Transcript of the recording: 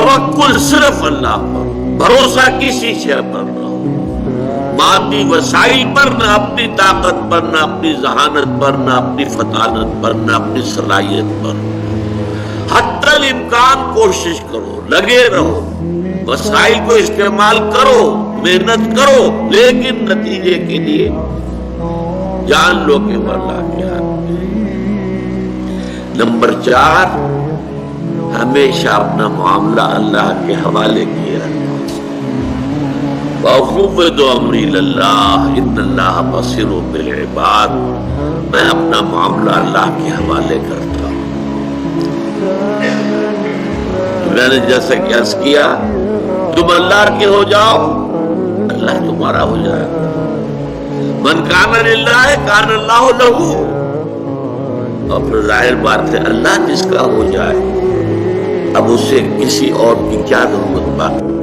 توکل صرف اللہ پر، بھروسہ کسی شے پر نہ ہو، مادی وسائل پر نہ، اپنی طاقت پر نہ، اپنی ذہانت پر نہ، اپنی فطانت پر نہ، اپنی صلاحیت پر۔ حتی الامکان کوشش کرو، لگے رہو، وسائل کو استعمال کرو، محنت کرو، لیکن نتیجے کے لیے جان لو کہ وہ اللہ کے ہاتھ میں۔ نمبر 4، ہمیشہ اپنا معاملہ اللہ کے حوالے کیے رکھو۔ وَأَفْوِضُ أَمْرِي إِلَى اللَّهِ إِنَّ اللَّهَ بَصِيرٌ بِالْعِبَادِ، میں اپنا معاملہ اللہ کے حوالے کرتا ہوں۔ میں نے جیسے کہ عرض کیا، تم اللہ کے ہو جاؤ، اللہ تمہارا ہو جائے گا۔ من کان للہ کان اللہ لہ، اور پھر ظاہر بات ہے اللہ جس کا ہو جائے اب اس سے کسی اور کی کیا ضرورت باقی۔